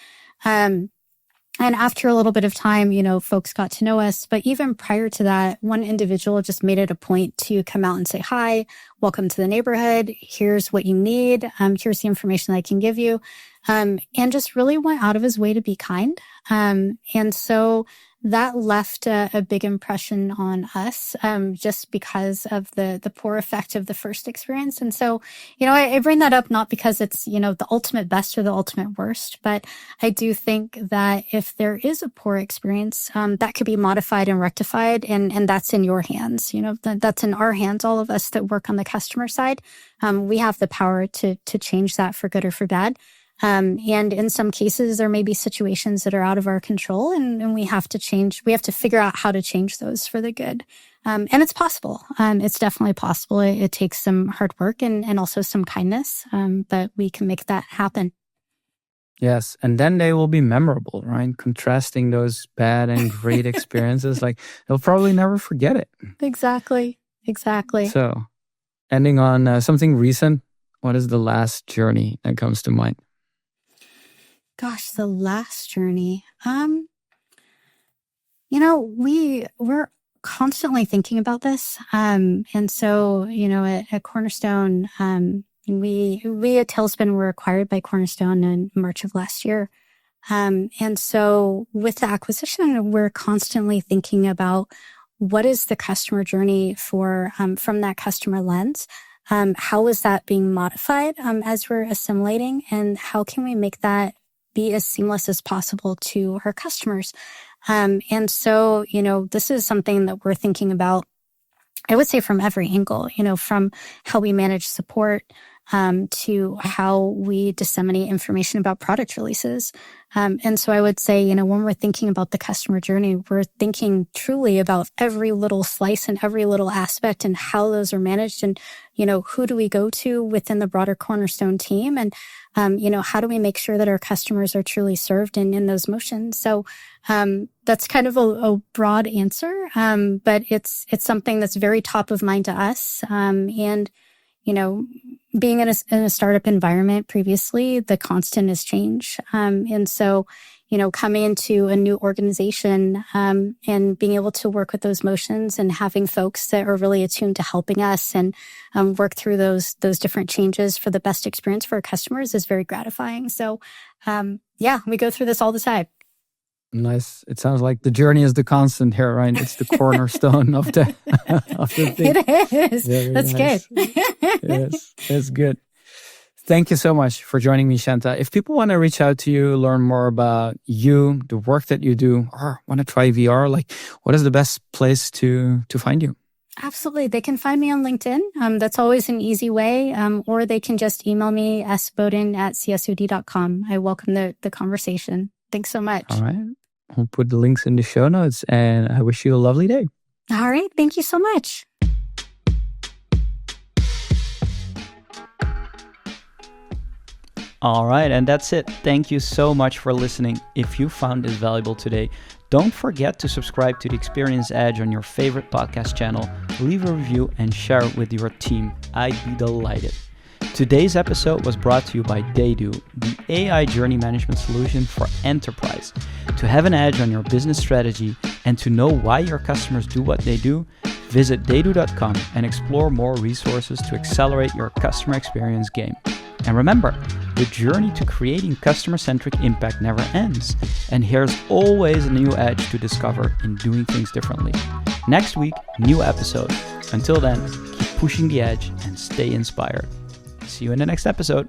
And after a little bit of time, folks got to know us. But even prior to that, one individual just made it a point to come out and say, hi, welcome to the neighborhood. Here's what you need. Here's the information I can give you. And just really went out of his way to be kind. And so that left a big impression on us, just because of the poor effect of the first experience. And so, I bring that up not because it's, the ultimate best or the ultimate worst, but I do think that if there is a poor experience, that could be modified and rectified, and that's in your hands. That's in our hands, all of us that work on the customer side. We have the power to change that for good or for bad. And in some cases, there may be situations that are out of our control, and we have to figure out how to change those for the good. And it's possible. It's definitely possible. It takes some hard work and also some kindness, but we can make that happen. Yes. And then they will be memorable, right? Contrasting those bad and great experiences. Like, they'll probably never forget it. Exactly. So, ending on something recent, what is the last journey that comes to mind? Gosh, the last journey. We're constantly thinking about this. And so, at Cornerstone, we at Tailspin were acquired by Cornerstone in March of last year. And so with the acquisition, we're constantly thinking about what is the customer journey from that customer lens? How is that being modified as we're assimilating, and how can we make that be as seamless as possible to our customers? And so, this is something that we're thinking about, I would say, from every angle, from how we manage support, to how we disseminate information about product releases. And so I would say, when we're thinking about the customer journey, we're thinking truly about every little slice and every little aspect and how those are managed, and, who do we go to within the broader Cornerstone team, and, how do we make sure that our customers are truly served in those motions? So, that's kind of a broad answer. But it's something that's very top of mind to us. And, being in a startup environment previously, the constant is change. And so, coming into a new organization, and being able to work with those motions and having folks that are really attuned to helping us and work through those different changes for the best experience for our customers is very gratifying. So, we go through this all the time. Nice. It sounds like the journey is the constant here, right? It's the cornerstone of the thing. It is. Very That's nice. good. Yes, that's good. Thank you so much for joining me, Shanta. If people want to reach out to you, learn more about you, the work that you do, or want to try VR, what is the best place to find you? Absolutely. They can find me on LinkedIn. That's always an easy way. Or they can just email me, sbodhan@csod.com. I welcome the conversation. Thanks so much. All right. We'll put the links in the show notes, and I wish you a lovely day. All right. Thank you so much. All right, and that's it. Thank you so much for listening. If you found this valuable today, don't forget to subscribe to The Experience Edge on your favorite podcast channel, leave a review, and share it with your team. I'd be delighted. Today's episode was brought to you by Daydo, the AI journey management solution for enterprise. To have an edge on your business strategy and to know why your customers do what they do, visit daydo.com and explore more resources to accelerate your customer experience game. And remember, the journey to creating customer-centric impact never ends, and here's always a new edge to discover in doing things differently. Next week, new episode. Until then, keep pushing the edge and stay inspired. See you in the next episode.